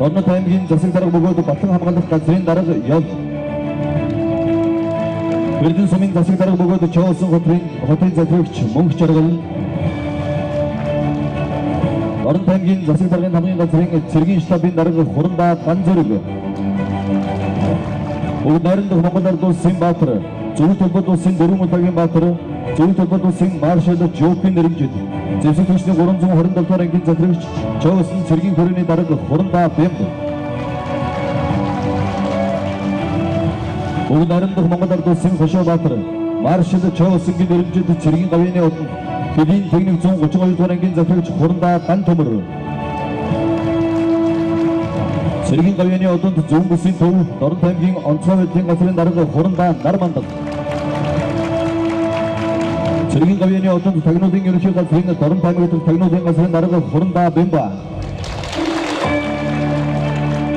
Орон аймгийн засаг дарга бөгөөд Батлан хамгаалах газрын дарга яв. Эрдэнэ сумын засаг дарга бөгөөд Чоосон хотын захирагч Мөнх Жаргал. Орон аймгийн засаг даргын хамгийн газрын цэргийн штабын дарга Хурандаа Ганзөрөг. Бүгд найрамдах Монгол Ард улсын баатар, Зөвлөлт холбоот улсын дөрвөн удаагийн баатар, Зөвлөлт холбоот улсын маршал Жопин нэрмжид, Зэвсэг түвшний 327 дугаар ангийн захирагч Чоосон цэргийн хүрээний дарга Хурандаа Бямб. Бүгд найрамдах Монгол Ард улсын Хошоо баатар, маршал Чоосонгийн нэрмжид цэргийн гавьяаны одон, Хэдийн техник 132 дугаар ангийн захирагч Хурандаа Ган Төмөр. Цэргийн гавьяаны одонд зүүн бүсийн төв, Орон аймгийн онцгой байдлын газрын дарга Хурандаа Нармандав. Цэргийн гавьяаны одонд тагнуулын ерөнхий газрын Орон аймгийн тагнуулын газрын дарга Хурандаа Бямба.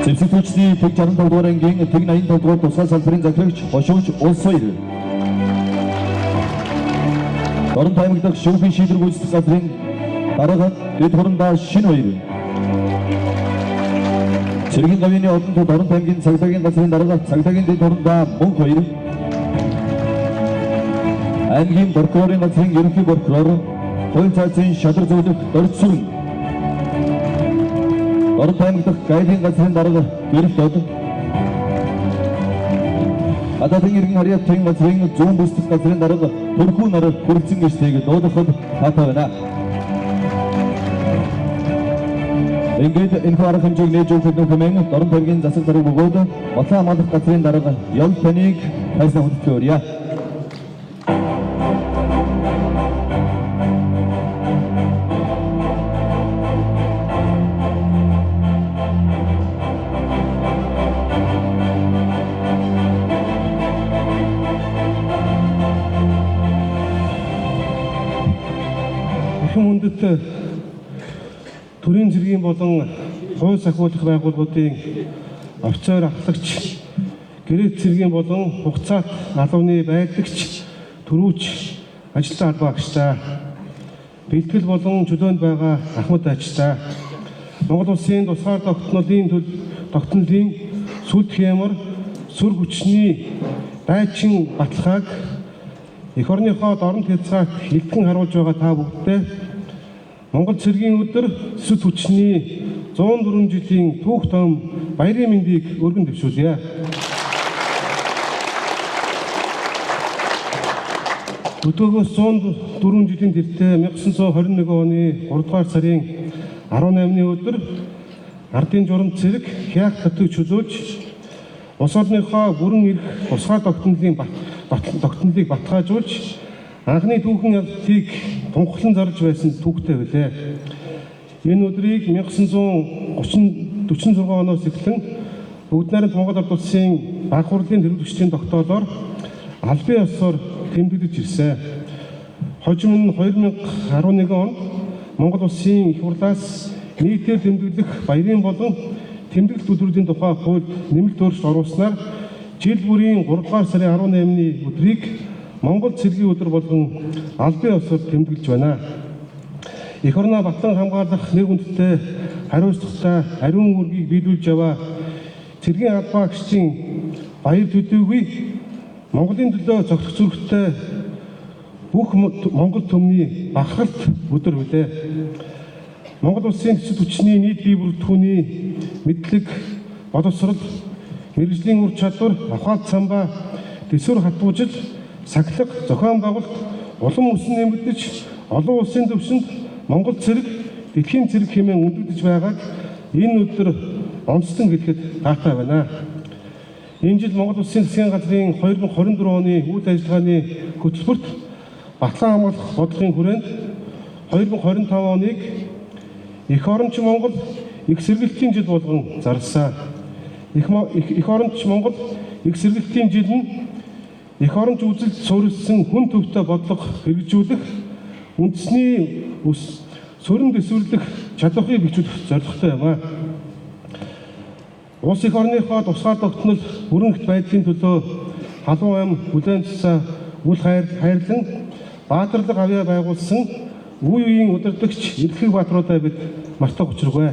Зэвсэг түвшний тэг 65 дугаар ангийн тэг 85 дугаар тусгай салбарын захирагч Хошууч Улс Хоёр. Орон аймаг дахь шүүхийн шийдвэр гүйцэтгэх газрын дарга Дэд Хурандаа Шин Хоёр. Цэргийн гавьяаны одонд Орон аймгийн цагдаагийн газрын дарга цагдаагийн Дэд Хурандаа Мөнх Хоёр. Аймгийн прокурорын газрын ерөнхий прокурор хууль цаазын шадар зөвлөх Дорж Сүрэн. Орон аймаг дахь гайлын газрын дарга Гэрэлт Од. Гадаадын иргэн харьяалтын газрын зүүн бүсдэх газрын дарга Төрхүү нар хүрэлцэн гэрчтэйг дуудахад таатай байна. Ингээд энэ арга хэмжээг нээж өгөх хэмээн Орон аймгийн засаг дарга бөгөөд Батлан хамгаалах газрын дарга Яв таныг хайрцаг хүндэтгэе. Хүндэт төрийн зэргийн болон хууль сахиулах байгууллагуудын офицер ахлагч, гэрээт цэргийн болон хугацаат албаны байрлагч, төрүүч, ажилтан албаа агчтай, бэлтгэл болон чөлөөнд байгаа ахмад ажтай, Монгол улсын тусгаар тогтнолын сүлд хямар, сүр хүчний дайчин баталгааг эх орныхоо дорнод хязгаат илтгэн харуулж байгаа та бүгдээ Монгол цэргийн өдөр сүлд хүчний 104 жилийн түүх том баярын мэндийг өргөн дэвшүүлье. Өдөөгөөс 104 жилийн тэртээ 1921 оны 3 дугаар сарын 18-ны өдөр Ардын журамт цэрэг хяах татыг чөлөөж улс орныхоо бүрэн эрх тусгай тогтнолыг баталгаажуулж анхны түүхэн явдлыг тунхаглан зарж байсан түүхтэй байлээ. Энэ өдрийг 1946 оноос эхлэн бүгд найрамд Монгол Ард улсын баг хурлын тэргүүлэгчдийн тогтоолоор албан ёсоор тэмдэглэж ирсэн. Хожим нь 2011 онд Монгол улсын их хурлаас нийтээр тэмдэглэх баярын болон тэмдэглэлт өдрүүдийн тухай хуульд нэмэлт өөрчлөлт оруулснаар жил бүрийн 3 дугаар сарын 18-ны өдрийг Монгол цэргийн өдөр болгон албан ёсоор тэмдэглэж байна. Эх орноо Батлан хамгаалах нэр хүндтэй хариуцлагатай ариун үргийг биелүүлж яваа цэргийн албан агчдын баяр төдийгүй Монголын төлөө зохицох зүрхтэй бүх Монгол төмний бахархалт өдөр билээ. Монгол улсын төсөв хүчний нийт бие бүрэлдэхүүний мэдлэг, боловсрол, мэргэжлийн ур чадвар, ахуйн самбаа, төсвөр хатуужил, сахилга, зохион байгуулалт, улам өсөн нэмэгдэж, олон улсын төвшөнд Монгол цэрэг, дэлхийн цэрэг хэмээн өндөгдөж байгааг энэ өдөр онцлон хэлэхэд таатай байна. Энэ жил Монгол улсын засгийн газрын 2024 оны үйл ажиллагааны хөтөлбөрт Батлан хамгаалах бодлогын хүрээнд 2025 оныг Эх оронч Монгол их сэргэлтийн жил болгон зарласан. Эх оронч Монгол их сэргэлтийн жил нь эх оронч үзэлд суурилсан хүн төвтэй бодлого хэрэгжүүлэх, үндэсний сөрөн дэвсгэрлэх чадварыг бэхжүүлэх зорилготой юм а. Улс эх орныхоо тусгай тогтнол бүрэн эрх байдлын төлөө халуун ам хүлээн цэцээ үл хайрлан баатарлаг авьяа байгуулсан үе үеийн удирдагч Эрхэг Баатруудаа бид мартах учиргүй.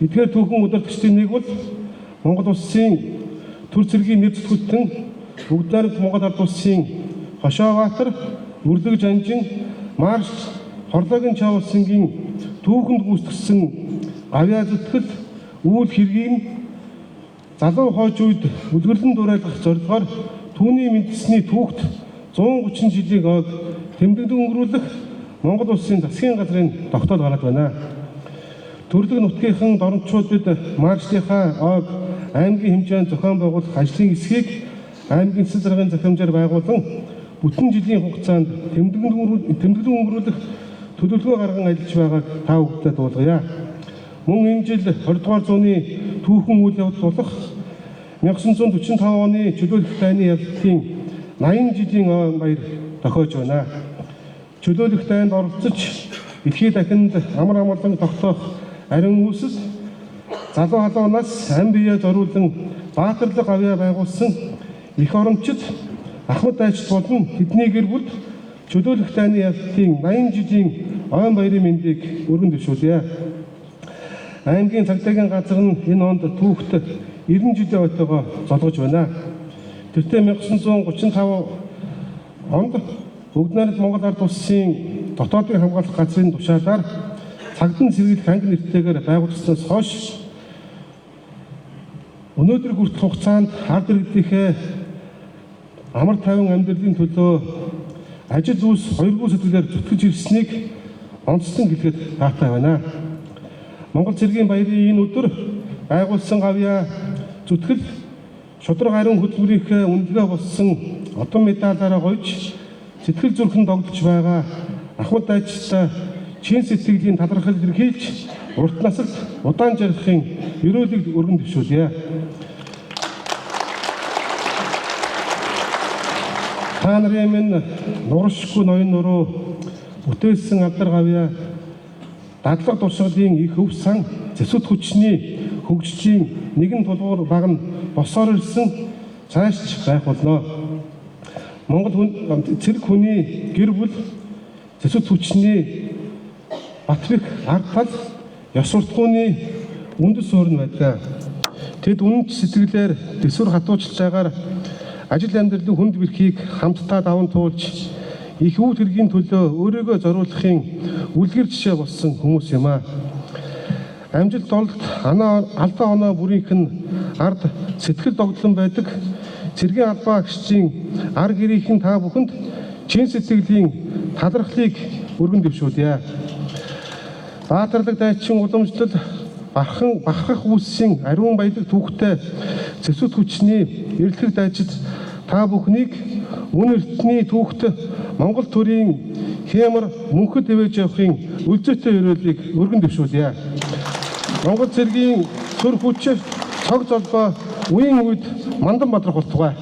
Эдгээр түүхэн удирдагчдын нэг бол Монгол улсын төр цэргийн нэр зүтгүүлтэн бүгд найрамд Монгол ард улсын Хошообаатар, Үрлэг Жанжин, Марш, Хорлоогийн Чавуулсангийн түүхэнд гүйцэтгсэн авьяа зүтгэл үйл хэргийг залуу хойч үед үлгэрлэн дуурайлгах зорилгоор түүний мэдсэний түүхт 130 жилийн ойг тэмдэглэн өнгөрүүлэх Монгол улсын засгийн газрын тогтоол гараад байна. Төрлөг нутгийнхан доромчуудад маршийнхаа ойг аймгийн хэмжээнд зохион байгуулах ажлын эсхийг аймгийн засаг даргын захирамжаар байгуулан бүтэн жилийн хугацаанд тэмдэглэн өнгөрүүлэх төлөвлөгөө гарган ажиллаж байгааг та бүхэнд дуулгая. Мөн энэ жил 20 дугаар зууны түүхэн үйл явдал болох 1945 оны чөлөөлөх дайны явдлын 80 жилийн ойн баяр тохиож байна. Чөлөөлөх дайнд оролцож дэлхийн дахинд амар амгалан тогтоох ариун үүсэл залуу халуунаас ам биеэ зориулан баатарлаг авьяа байгуулсан их оромчид Ахмад Дайчид болон тэдний гэр бүл чөлөөлөх дайны явдлын 80 жилийн ойн баярын мэндийг өргөн дэвшүүлье. Аймгийн цагдаагийн газар нь энэ онд түүхт 90 жилийн ойтойгоо золгож байна. Тэртээ 1935 онд бүгд найрамд Монгол ард улсын дотоодын хамгаалах газрын тушаалаар цагдаа сэргийлэх анги нэртэйгээр байгуулагдсанаас хойш өнөөдөр хүртэх хугацаанд ард иргэдийнхээ амар тайван амьдралын төлөө ажил үйлс хоёргүй сэтгэлээр зүтгэж ирснийг онцлон хэлэхэд таатай байна. Монгол цэргийн баярын энэ өдөр байгуулсан авьяа зүтгэл шудраг ариун хөтөлбөрийнхээ үнэлгээ болсон одон медалаараа гойж сэтгэл зүрхэн догдож байгаа Ахмад Дайчтай чин сэтгэлийн талархал илэрхийлж урт насалд удаан жаргахын өрөөлийг өргөн дэвшүүлье. Та нарын минь нуршгүй ноён нуруу бүтээсэн алдар гавьяа дадлаг дуршгалын их өв сан зэсвт хүчний хөгжлийн нэгэн тулгуур баг нь босоор ирсэн цаашч байх болно. Монгол цэрэг хүний гэр бүл зэсвт хүчний Батбэх ард тал ёс суртахууны үндэс суурь байдаг. Тэд үнэт сэтгэлээр дэсвэр хатуучилж байгаагаар ажил амьдралын хүнд бэрхийг хамтдаа даван туулж их үйл хэргийн төлөө өөрийгөө зориулахын үлгэр жишээ болсон хүмүүс юм аа. Амжилт олд алдаа оноо бүрийнх нь ард сэтгэл догдлон байдаг цэргийн албаа агшчийн ар гэрийнхэн та бүхэнд чин сэтгэлийн талархлыг өргөн дэвшүүлье. Баатарлаг дайчин уламжлал бахархах үүссэн ариун баялаг түүхтэй зэсвт хүчний эрэлхэг дайчид та бүхнийг мөн эртний түүхт Монгол төрийн хэмар мөнхөд дэвэж явахын үлзээтэй өрөөлийг өргөн дэвшүүлье. Монгол цэргийн сүр хүч цог золбоо үеийн үед мандан бадрах болтугай.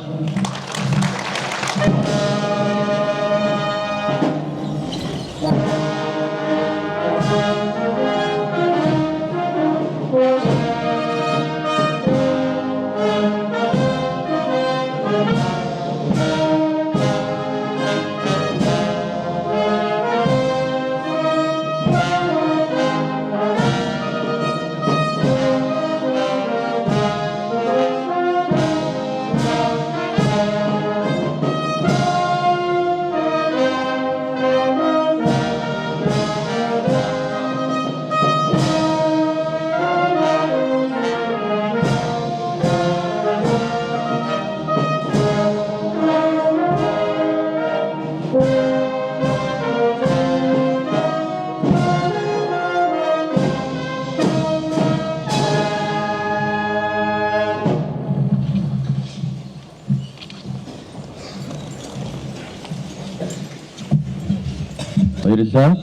Баярлалаа.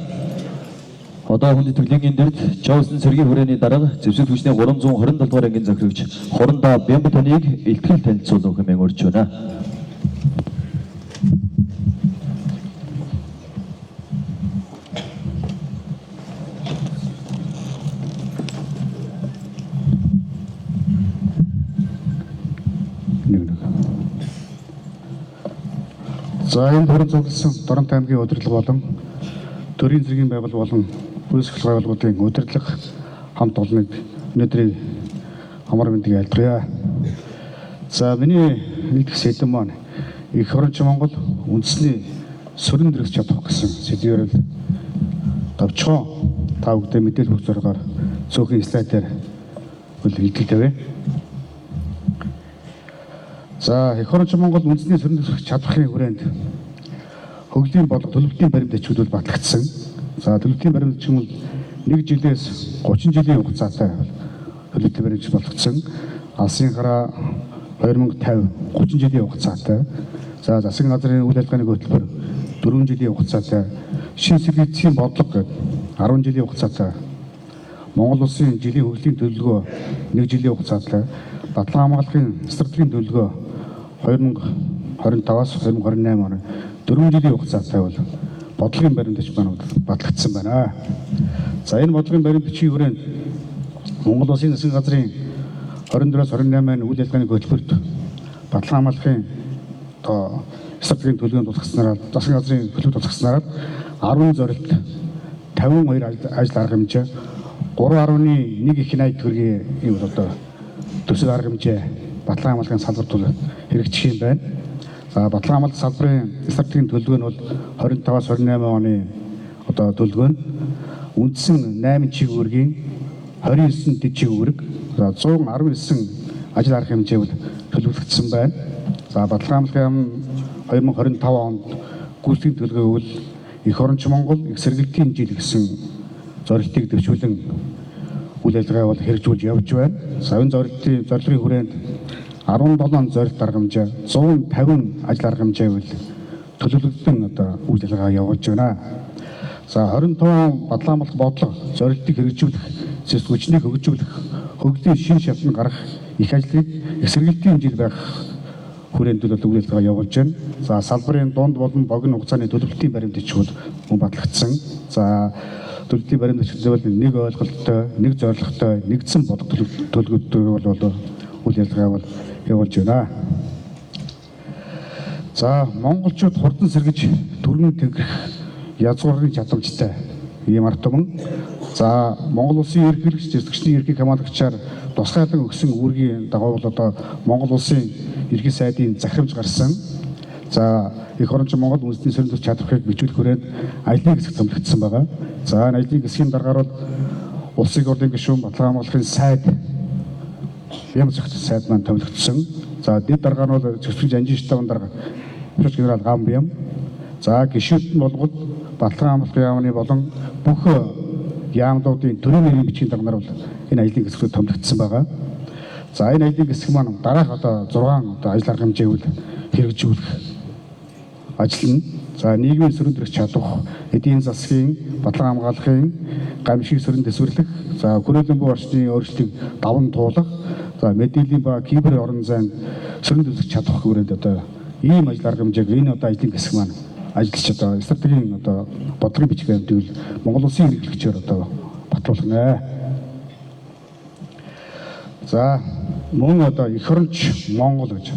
Одоо хүнд төрлийн эндэрт Чавуулсан цэргийн хүрээний дарга зэвсэг хүчний 327 дугаар ангийн захирагч Хорондоо Бямбатаныг илтгэл танилцуулах хэмээн урьж байна. За энэ төрийн зөвлөсөн Доронт аймгийн удирдлага болон төрийн цэргийн байгуул болон үйлчлэл байгууллагуудын удирдлага хамт олныг өнөөдрийг амар мэндийг айлтгая. За миний нэгдэх сэдэв маань их оронч Монгол үндэсний сүрэн дэрэгч чадах гэсэн сэдвээр л товчхон та бүхэнд мэдээлэл өгөх зорилгоор цөөхөн слайдаар хэлэлцээвэ. За их оронч Монгол үндэсний сүрэн дэрэгч чадахын хүрээнд хөгжлийн болго төлөвлөлтийн баримт бичгүүд батлагдсан. За төлөвлөлтийн баримт бичиг нь 1 жилээс 30 жилийн хугацаатай төлөвлөлтийн баримт бичиг батлагдсан. Алсын хараа 2050 30 жилийн хугацаатай. За засгийн газрын үйл ажиллагааны хөтөлбөр 4 жилийн хугацаатай. Шинэ сэтгцийн бодлого гэдэг 10 жилийн хугацаатай. Монгол улсын жилийн хөгжлийн төлөвлөгөө 1 жилийн хугацаатай. Батлан хамгааллын стратегийн төлөвлөгөө 2025-аас 2028 оны 4 жилийн хугацаатай бол бодлогын баримт бичиг маань батлагдсан байна. За энэ бодлогын баримт бичгийн хүрээнд Монгол улсын засгийн газрын 24-аас 28 үйл ажиллагааны хөтөлбөрт батлан хамгааллын стратегийн төлөвлөгөөнд тусгацснараа засгийн газрын төлөв тусгацснараа 10 зорилт 52 ажил арга хэмжээ 3.1 их 80 төгрөгийн ийм одоо төсөв арга хэмжээ батлан хамгааллын салбарт хэрэгжих юм байна. За батлан хамгааллын салбарын стратегийн төлөвлөгөө нь бол 25-аас 28 оны одоо төлөвлөгөө нь үндсэн 8 чиглэлийн 29 дэд чиглэг за 119 ажил арга хэмжээ төлөвлөгдсөн байна. За батлан хамгааллын 2025 онд гүйцэтгэх төлөвлөгөө бол их оронч Монгол их сэргэлтийн жил гэсэн зорилтыг дэвшүүлэн үйл ажиллагаа бол хэрэгжүүлж явж байна. За энэ зорилгын хүрээнд 17 зорилт арга хэмжээ 150 ажил арга хэмжээ бол төлөвлөгдсөн одоо үйл ажиллагаа явуулж байна. За 25 батлан хамгаалах бодлого зорилтыг хэрэгжүүлэх, хүчнийг хөгжүүлэх, хөгжлийн шин шатны гарах их ажлыг их сэргэлтийн жил байх хүрээнд үйл ажиллагаа явуулж байна. За салбарын дунд болон богино хугацааны төлөвлөлтийн баримт бичгүүд батлагдсан. За төлөвлөлтийн баримт бичгүүд нэг ойлголттой, нэг зорилготой, нэгдсэн бодлого төлөвлөгөөтэй бол үйл ажиллагаа явуулж байна. За монголчууд хурдан сэргэж түргэн тэнгэрх язгуурын чадамжтай ийм ард түмэн. За Монгол улсын ерөнхийлөгч зэвсэгчний ерхийг хамгаалагчаар тусгайлан өгсөн үүргийн дагуу бол одоо Монгол улсын ерхий сайдын захирамж гарсан. За их оронч Монгол үндэсний сүрэн дэрэгч чадварыг бичүүлэх хүрээнд ажлын хэсэг томилогдсон байгаа. За энэ ажлын хэсгийн дараагаар бол улсын ордын гишүүн батлан хамгааллын сайд юм зөвхөн сайд маань томилогдсон. За дэд дараагаар нь бол зөвхөн жанжин штабын дарга Префект генерал Гамбиям. За гишүүд нь болгоод батлан хамгааллын яамны болон бүх яамдуудын төрийн нэрийн бичгийн дарганаар бол энэ ажлын хэсгүүд томилогдсон байгаа. За энэ ажлын хэсэг маань дараах одоо 6 одоо ажил арга хэмжээг хэрэгжүүлэх ажил нь за нийгмийн сүрэн дэрэгч чадах, эдийн засгийн, батлан хамгааллын, гамшиг сүрэн дэвсгэрлэх, за хүрээлэн буй орчны өөрчлөлтийг даван туулах, за мэдээллийн ба кибер орон зайд сүрэн дэвсгэж чадах хүрээнд одоо ийм ажил арга хэмжээг энэ одоо ажлын хэсэг маань ажиллаж одоо стратегийн одоо бодлогын бичиг баримтыг Монгол улсын хэрэглэгчээр одоо батлуулна. За мөн одоо их оронч Монгол гэж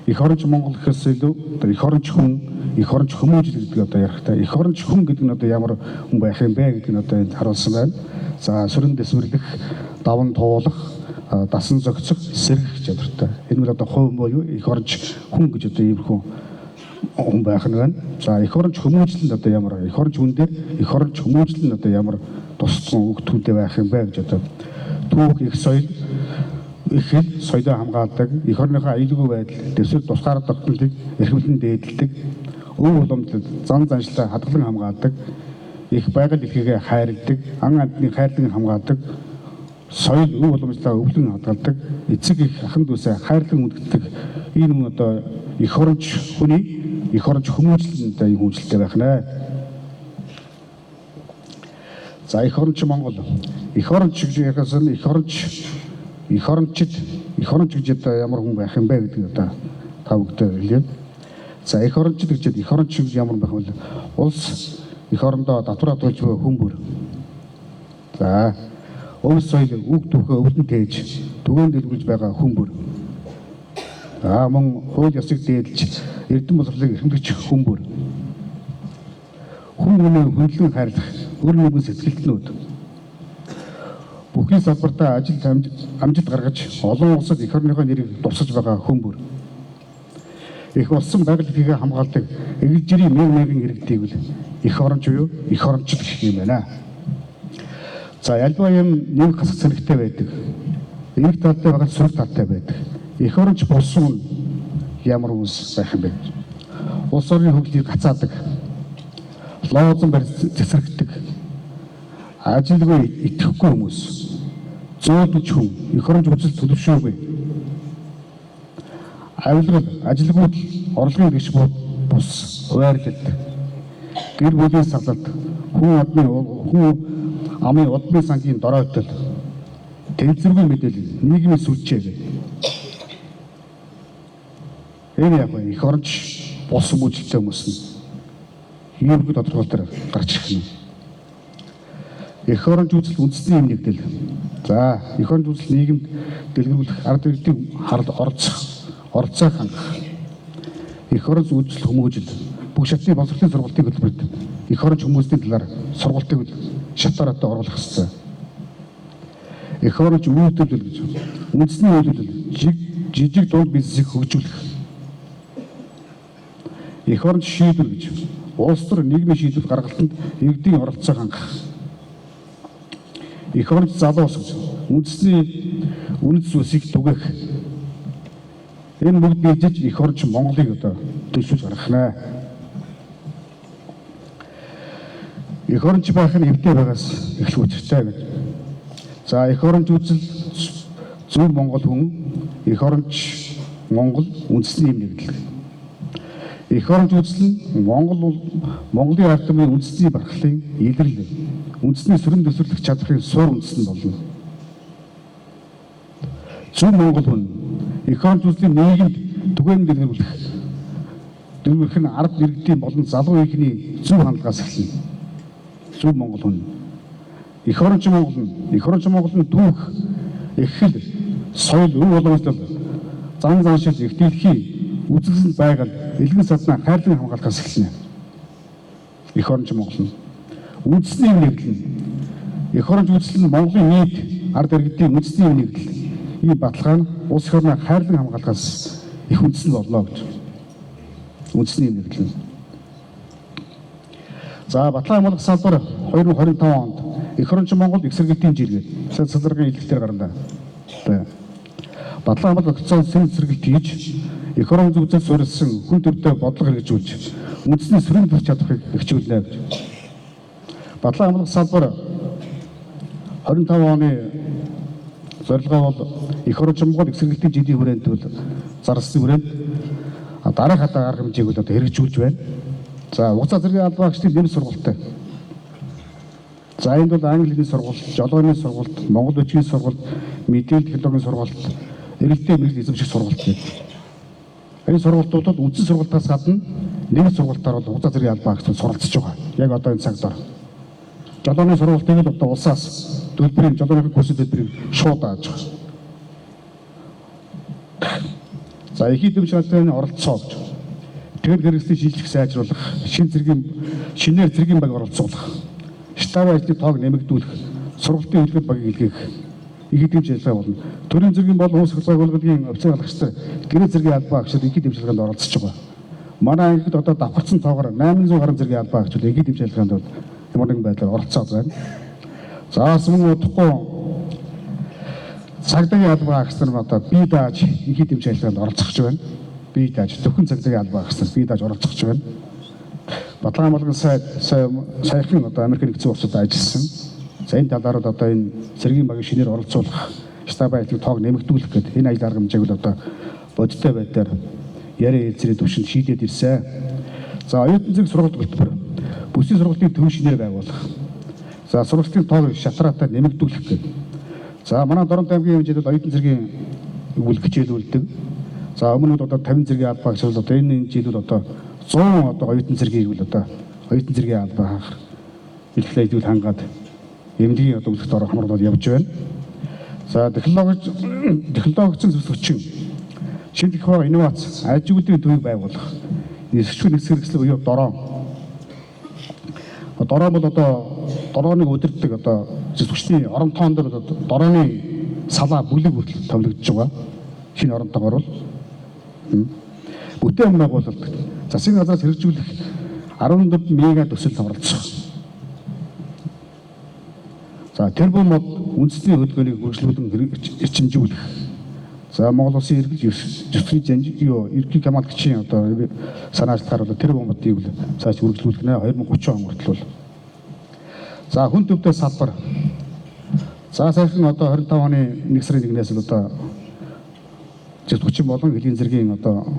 их оронч Монгол гэхээс илүү одоо их оронч хүн, их оронч хүмүүжил гэдэг одоо ярихтай. Их оронч хүн гэдэг нь одоо ямар хүн байх юм бэ гэдэг нь одоо энд харуулсан байна. За сүрэн дэвсгэрлэх, даван туулах, дасан зохицох, сэргэх чадвартай. Энэ бол одоо хувь буюу их оронч хүн гэж одоо ийм хүн байх нь байна. За их оронч хүмүүжил нь одоо ямар их оронч хүн дээр их оронч хүмүүжил нь одоо ямар тусцсан үг түүнтэй байх юм бэ гэж одоо түүх их соёл их хэл соёлоо хамгаалдаг, их орныхоо аюулгүй байдал, дэвсгэр тусгаар тогтнолыг эрхэмлэн дээдэлдэг, өв уламжлал, зан заншлаа хадгалан хамгаалдаг, их байгаль эрхийгээ хайрладаг, ан амьтны хайрлан хамгаалдаг, соёл өв уламжлалаа өвлөн хадгалдаг, эцэг их ахын дүүсээ хайрлан үндгдэг энэ одоо их оронч хүний их оронч хүмүүжлэнд ийм хүнчлэлтэй байх нэ. За их оронч Монгол их оронч гэж ярихаас нь их орончид гэж одоо ямар хүн байх юм бэ гэдэг одоо та бүхэнд хэлээ. За их орончид гэж их оронч гэж ямар байх вэ? Улс их орондоо татвар хадгалж буй хүн бүр. За өвс соёл үг түүхээ өвдөн тээж түгээн дэлгүүлж байгаа хүн бүр. За мөн хууль ёсыг дээдлж эрдэм боловсролыг эрхэмлэгч хүн бүр. Хүн хүнийг хөндлөн хайрлах өр нэгэн сэтгэлтнүүд. бүхний салбартаа ажил амжилт гаргаж олон улсад эх орныхоо нэрийг дурсаж байгаа хүн бүр. Их болсон байгаль эрхийг хамгаалдаг эгэл жирийн мянган иргэдийг үл эх оронч буюу эх орончид гэх юм байна. За альва юм нэг хасах зэрэгтэй байдаг. Нэг талтай байгаа сөрөг талтай байдаг. Эх оронч болсон нь ямар хүмүүс байх юм бэ? Улс орны хөгжлийг гацаадаг. Лоозон барь цэцэрэгдэг. Ажилгүй итгэхгүй хүмүүс. Зөөлөж хүн эх оронч үзэл төлөвшөөгүй. Авилгал, ажилгүйд, орлогын гიშг бус, хуваарлалт, гэр бүлийн салалт, хүн амын удмын сангийн доройтол, тэнцвэргүй мэдээлэл, нийгмийн сүлжээ. Энэ яг эх оронч болсон үйлчлэлтэй хүмүүс нь ерөнхий тодорхойлолт дээр гарч ирэх юм. Эх оронч үзэл үндэсний юм нэгдэл. За, эх оронч үзэл нийгэмд дэлгэрүүлэх ард иргэдийн хард оролцоог хангах. Эх оронч үзэл хүмүүжил бүх шатны боловсролын сургалтын хөтөлбөрт эх оронч хүмүүсийн талаар сургалтыг шатаараатай оруулах ёстой. Эх оронч үйлдвэрлэл гэж үндэсний үйлдвэрлэл жижиг дунд бизнесийг хөгжүүлэх. Эх оронч шийдвэр гэж улс төр нийгмийн шийдвэр гаргалтанд иргэдийн оролцоог хангах. Эх оронч залуус гэж үндэсний үнэт зүйлсийг түгээх. Энэ бүгд нийлж эх оронч Монголыг одоо төсөөлж гаргах нэ. Эх оронч байх нь эвдээ байгаас эхлэх учиртай гэж. За эх оронч үзэл зөв Монгол хүн, эх оронч Монгол үндэсний юм нэгдэл. Эх оронч үзэл нь Монголын ард түмний үндэсний бархлын илэрлэл, үндэсний сүрэн төсөөлөх чадрын суурь үндэстэн болно. Зөв Монгол хүн эх оронч үзлийн нийгэмд түгээн дэлгэрүүлэх нь ард иргэдийн болон залуу ихний зөв хандлагаас эхэлнэ. Зөв Монгол хүн эх оронч Монгол нь түүх, эхлэл, соёл, өв уламжлал, зан заншил, их дэлхийн үзэгсэл байгаль, элгэн саднаа хайрлан хамгаалахаас эхэлнэ. Эх оронч Монгол нь үндэсний юм нэгдэл. Эх оронч үзэл нь Монголын нийт ард иргэдийн үндэсний юм нэгдэл. Ийм баталгаа нь улс эх орноо хайрлан хамгаалахаас их үндэс нь боллоо гэж. Үндэсний юм нэгдэл. За баталгаа хамгаалах салбар 2025 онд эх оронч Монгол эксэргэлтийн жиргээ цэцэргийн илтгэлээр гарна. Баталгаа хамгаалах процесс цэцэрлэгт хийж эх оронч үзэл суурилсан хүн төрөлтэй бодлого хэрэгжүүлж үндэсний сүрэн төрч чадахыг хөгжүүлнэ гэж. Баталгаа хамгаалах салбар 25 оны зорилгоо бол эх оронч Монгол эксэргэлтийн жилийн хүрээнд зарласан хүрээнд дараах хатаа арга хэмжээг одоо хэрэгжүүлж байна. За угсаа зэргийн албан агчдын нэм сургалттай. За энд бол англи хэлний сургалт, жолооны сургалт, монгол бичгийн сургалт, мэдээлэл технологийн сургалт, эрэлттэй мэрэгжил эзэмших сургалт гэдэг. Энэ сургалтуудад үндсэн сургалтаас гадна нэг сургалтаар бол угсаа зэргийн албан агчдад суралцж байгаа. Яг одоо энэ цагтаар. Жолооны сургалтыг л одоо улсаас төлбөрийн жолооны курсын төлбөрийг шууд дааж байгаа. За их эдэмшилтийн оролцоо гэж. Тэгэл хэрэгслийн шилжих сайжруулах, шинээр цэргийн баг оролцуулах, штаб ажлын тоог нэмэгдүүлэх, сургалтын хэлбэр багийг илгээх, их эдэмшилгээ болно. Төрийн цэргийн болон улс хурлын байгууллагын офицер халагчтай гэрээ цэргийн албан агчид их эдэмшилгээнд оролцож байгаа. Манай ангид одоо давхарсан тоогоор 800 гаруй цэргийн албан агчид их эдэмшилгээнд ямар нэгэн байдлаар оролцоод байна. За мөн удахгүй цагдаагийн албан агч нар одоо бие дааж их эдэмшилгээнд оролцож байна. Бие дааж зөвхөн цагдаагийн албан агч нар бие дааж оролцож байна. Баталгаа хамгаалгын саяхан одоо Америк нэгдсэн улсад ажилласан. За энэ талаар одоо энэ цэргийн багийн шинээр оролцуулах, штаб ажлын тоог нэмэгдүүлэх гэдэг энэ ажил арга хэмжээг одоо бодиттой байдлаар яриа хэлцээрийн төвшөнд шийдээд ирсэн. За оюутан зэрэг сургалт хөтөлбөр, бүсийн сургалтын төв шинээр байгуулах. За сургалтын тоог шатраатай нэмэгдүүлэх гэдэг. За манай Дорнод аймгийн хэмжээнд оюутан зэргийн хичээлүүлдэг. За өмнө нь одоо 50 зэргийн албаа гэж одоо энэ жилүүд одоо 100 одоо оюутан зэргийг бол одоо оюутан зэргийн албаа хаах илтгэл ажил хангаад эмнэлгийн одоо үлдэгт орох хамрууд явж байна. За технологийн зөвлөгчин шинэ технологи инновац аж үйлдвэрийн төвийг байгуулах. Эсвчгүй нэгсгэрхсэл буюу дрон бол одоо дроныг удирддаг одоо зөвчний оронтоон дээр дорооны салаа бүлэг хүртэл товлогдож байгаа. Шинэ оронтоогоор бол бүтээн байгуулалт засгийн газраас хэрэгжүүлэх 14 мега төсөл оролцох. За тэрбум мод үндэсний хөдөлгөөнийг үргэлжлүүлэн эрчимжүүлэх. За Монгол Улсын ерөнхий хамгаалагчийн одоо санаачлахаар бол тэрбум модыг цааш үргэлжлүүлэх нэ 2030 он хүртэл бол. За хүн төвтэй салбар. За саяхан одоо 25 оны 1 сарын 1-ээс л одоо 30 болон хөлийн зэргийн одоо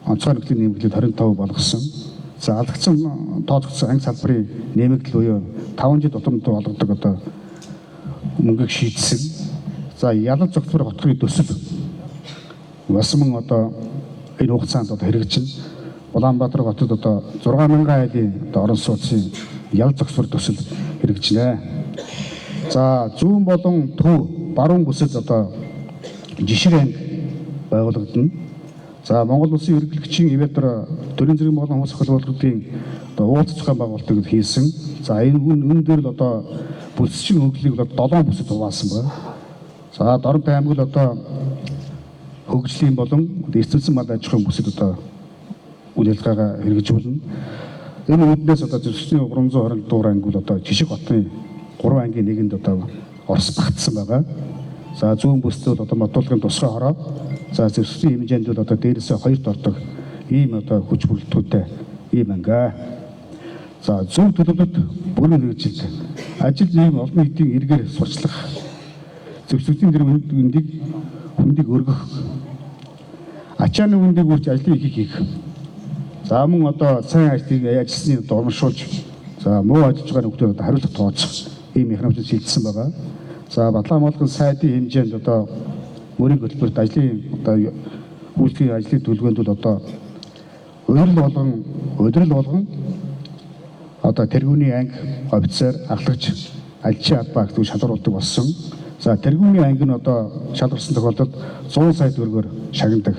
онцгой нөхцөлийн нэмэгдлийг 25 болгосон. За алдагдсан тооцогдсон анги салбарын нэмэгдэл буюу 5 жил тутамд болгодог одоо мөнгөийг шийдсэн. За ялал зөвхөн хотгорын төсөл бас мөн одоо энэ хугацаанд одоо хэрэгжин Улаанбаатар хотод одоо 6000 айлын одоо орон сууцын ялал зөвхөн төсөл хэрэгжинэ. За зүүн болон төв баруун бүсэд одоо жишрээ анги байгуулагдана. За Монгол Улсын ерөнхийлөгчийн Ивэтэр төрийн зэргийн болон хүмүүс холбооллуудын одоо уулзах зохион байгуулалтыг хийсэн. За энэ үн дээр л одоо бүсчин хөгжлийг бол 7 бүсэд хуваасан байна. За Доронтой аймаг л одоо хөгжлийн болон эцэлсэн мал аж ахуйн бүсэд одоо үйл ажиллагаагаа хэрэгжүүлнэ. Энэ үднээс одоо зөвхөн 320 дуур анги бол одоо жишг хотын 3 ангийн нэгэнд одоо орос багтсан байгаа. За зүүн бүсд бол одоо модулгын тусгай хороо. За зөвхөн хэмжээнд бол одоо дээрээсээ 2-т ордог ийм одоо хүч бүрэлдэхүүнтэй ийм анги. За зөв төлөвлөлт бүрэн хэрэгжилт ажил ийм олон нийтийн эргээр сурчлах зөвшөөрлөлийн тэр хүндийг өргөх ачааны хүндийг үрж ажлыг хийх. За мөн одоо сайн ажлыг ажилчны урамшуулж за муу ажиллаж байгаа нөхдөд одоо хариулт тооцох ийм механизм шийдсэн байгаа. За Батлан болгон сайдын хэмжээнд одоо мөрийн хөтөлбөрт ажлын одоо үйлчлэгийн ажлын төлөвөнд бол одоо удирдал болгон одоо тэргүүний анги офицер ахлагч альчи албаа гэдэг шалгаруулдаг болсон. За тэргүүний анги нь одоо шалгарсан тохиолдолд 100 сая төгрөгөөр шагнадаг.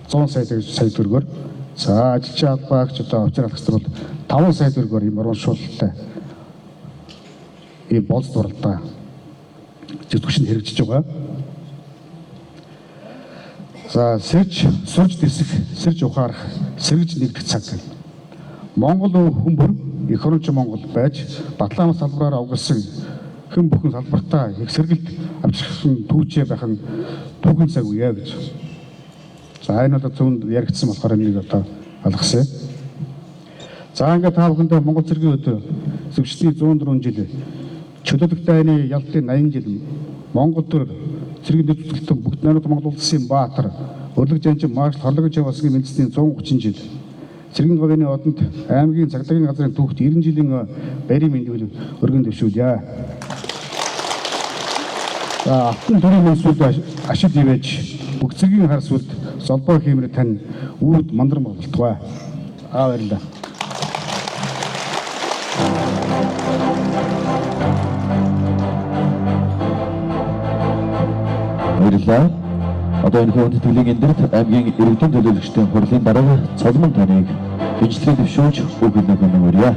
100 сая төгрөгөөр. За альчи албаагч одоо офицер ахлагч бол 5 сая төгрөгөөр ийм урамшуулалттай ийм болц дуралдаа зөвхөн хэрэгжиж байгаа. За сурж дэсэх, сэрж ухаарах, сэргэж нэгдэх цаг. Монгол хүмүүр эх оронч Монгол байж Батлан салбараар авгалсан хэн бүхэн салбартаа их сэргэлт авчрахын түүчээ байх нь түүхэн цаг үе гэж. За энэ одоо зөвхөн яригдсан болохоор энийг одоо алгасаа. За ингээд та бүхэндээ Монгол цэргийн өдөр зөвшөлтний 104 жил чөлөөлөх дайны ялтын 80 жил Монгол төр цэргийн дэвшлэлтэн бүгд найрамд Монгол улсын баатар өрлөг жанжин маршал хорлогч явсгийн мэдсний 130 жил цэргийн говийн одонд аймгийн цагдаагийн газрын түүхт 90 жилийн барийн мэндийг өргөн дэвшүүлье. За алтан төрийн mëсүүд ашиг ивэж бүх цэргийн хар сүлд солбоо хиймээр тань үүд мандар болтугай. Баярлалаа. Баярлалаа. Одоо энэ хүн төлөвийн эндэрт аймгийн иргэдийн төлөөлөгчдийн хурлын дарга Цолмон таныг дэвшлэгийн төвшүүлж үг хэлнэг өгнө.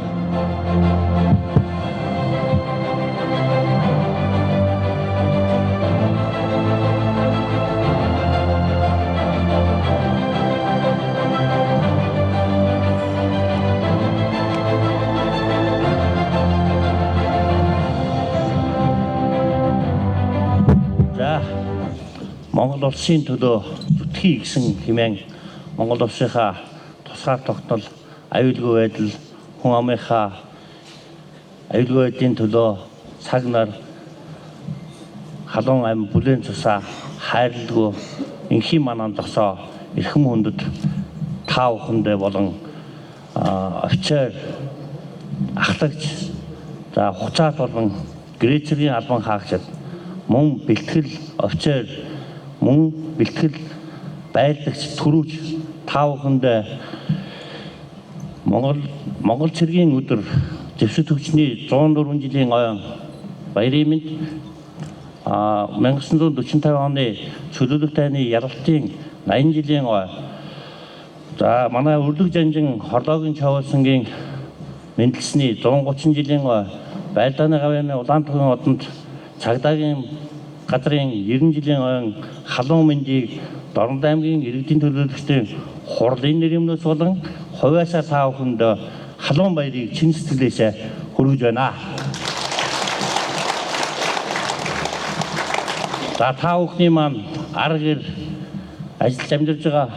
Монгол улсын төлөө зүтгэе гэсэн хэмээн Монгол улсынхаа тусгаар тогтнол, аюулгүй байдал, хүн амынхаа аюулгүй байдлын төлөө цаг нар халуун ам бүлээн цусаа хайрлалгүй инхийн манан зогсоо эрхэм хүндэд та бүхэндээ болон офицер ахлагч за хуцаат болон грецэргийн албан хаагчид мөн бэлтгэл офицер мөн бэлтгэл байрлагч төрүүч та бүхэндээ Монгол цэргийн өдөр зэвсэг төвчний 104 жилийн ойн баярын мэнд 1945 оны чөлөөлөх дайны яралтын 80 жилийн ой за манай өрлөг жанжин хорлоогийн чавуулсангийн мэндэлсний 130 жилийн ой Байлдааны гавьяаны Улаанбаатарын одонд цагдаагийн газрын 90 жилийн ойн халуун мэндийг Дорнод аймгийн иргэдийн төлөөлөгчдийн хурлын нэрмнээс болон хувьяасаа та бүхэнд халуун баярыг чин сэтгэлээсээ хүргэж байна. За та бүхний маань арга гэр ажиллаж амьдарч байгаа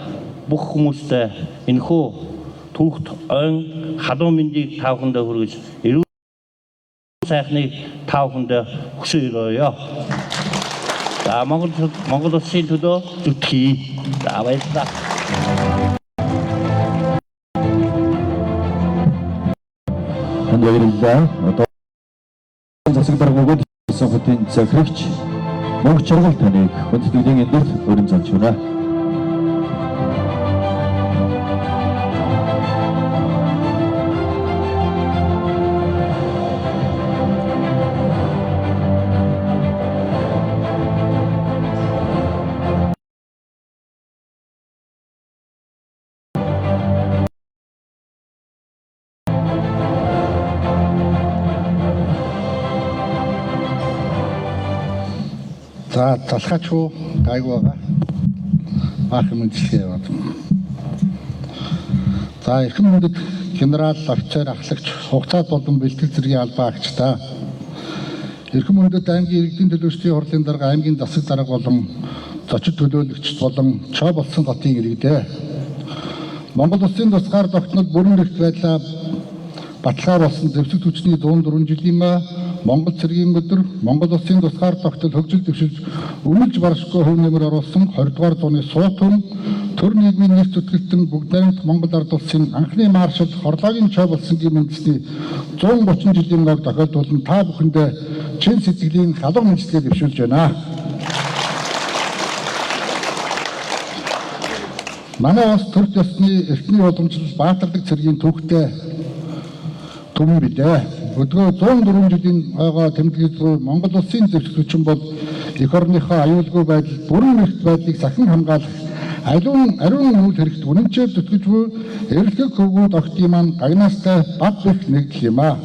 бүх хүмүүстээ энэхүү түүхт ойн халуун мэндийг та бүхэндээ хүргэж эрүүл сайхныг та бүхэндээ хүсье өрөөё. За Монгол улсын төлөө зүтгэе. За баярлалаа. Баярлалаа. Одоо засаг даргууд хийсэн хотын захирагч Мөнх Чаргал таныг хүндэтгэлийн эндэрт өрн залж байна. За залхаач уу гайгүй байгаа. Аах мэдчилгээ яваад. За эрхэм хүндэт генерал, офицер, ахлагч, хугацаат болон бэлтгэл зэргийн албан агчдаа. Эрхэм хүндэт аймгийн иргэдийн төлөөлөгчдийн хурлын дарга, аймгийн засаг дарга болон зочид төлөөлөгчд болон чоо болсон хотын иргэдээ. Монгол улсын тусгаар тогтнол бүрэн эрхт байдлаа баталгаар болсон зэвсэг түвшний 104 жилийн Монгол цэргийн өдөр Монгол улсын тусгаар тогтол хөгжил дэвшилж өмнөж баршгүй хөв нэмэр оруулсан 20 дугаар зууны суутун төр нийгмийн нэгт зүтгэлтэн бүгд найрамд Монгол ард улсын анхны маршал хорлоогийн чой болсонгийн үндэсний 130 жилийн ног тохиолдуулан та бүхэндээ чин сэтгэлийн халуун мэдлэгээ дэвшүүлж байна. Манай улс төр ёсны эртний уламжлал баатардаг цэргийн түүхтэй түмэн билээ. Өдгөө 104 жилийн ойгоо тэмдэглэл Монгол улсын зэвсэг хүчин бол эх орныхоо аюулгүй байдал, бүрэн эрхт байдлыг сахин хамгаалах ариун үйл хэрэгт үнэнчээр зүтгэж буй эрэлхэг хөвгүүд огтын маань гагнаастай бат бэх нэгдэл юм аа.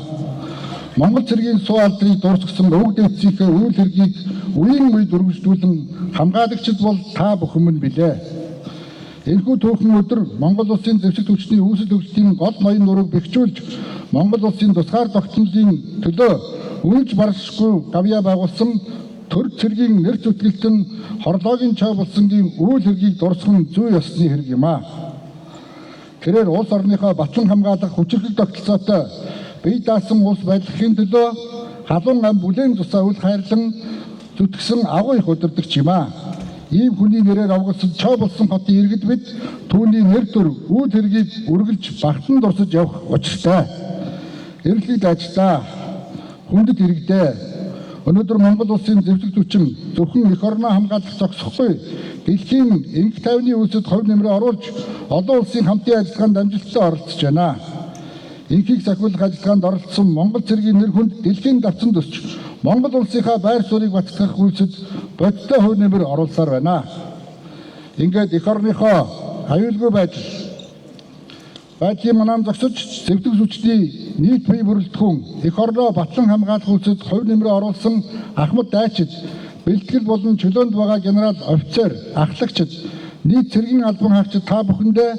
Монгол цэргийн суу алдрыг дуусгасан өвөг дээдсийнхээ үйл хэргийг үеийн үед өргөжлүүлэн хамгаалагчд бол та бүхэн минь билээ. Энэхүү түүхэн өдөр Монгол улсын зэвсэг түвшний үүсэл хөгжлийн гол ноён нурууг бэхжүүлж Монгол улсын тусгаар тогтнолын төлөө үнэж баршгүй гавьяа байгуулсан төр цэргийн нэр зүтгэлтэн хорлоогийн чой болсонгийн үйл хэргийг дурсгах нь зүй ёсны хэрэг юм аа. Тэрээр улс орныхоо батлан хамгаалах хүчирхэг тогтолцоотой бие даасан улс байдлахын төлөө халуун ам бүлээн тусаа үл хайрлан зүтгсэн агуу их удирдагч юм аа. Ийм хүний нэрээр авгалсан чой болсон хотын иргэд бид түүний нэр төр үйл хэргийг үргэлж багтан дурсаж явах учиртай. Эрэлхийд ажиллаа хүндэт иргэдээ өнөөдөр Монгол улсын зэвсэг түвшин зөвхөн эх орноо хамгаалах зогсохгүй дэлхийн энх тайвны үйлсэд хувь нэмрээ оруулж олон улсын хамтын ажиллагаанд амжилттай оролцож байна. Энхийг сахиулах ажиллагаанд оролцсон Монгол цэргийн нэр хүнд дэлхийн давцан төсч Монгол улсынхаа байр суурийг батлах үйлсэд бодиттой хувь нэмэр оруулсаар байна. Ингээд эх орныхоо аюулгүй байдлын манам зогсож зэвсэг түвшний нийт бие бүрэлдэхүүн эх орноо батлан хамгаалах үйлсэд хувь нэмрээ оруулсан ахмад дайчид бэлтгэл болон чөлөөнд байгаа генерал, офицер, ахлагчид нийт цэргийн албан хаагчид та бүхэндээ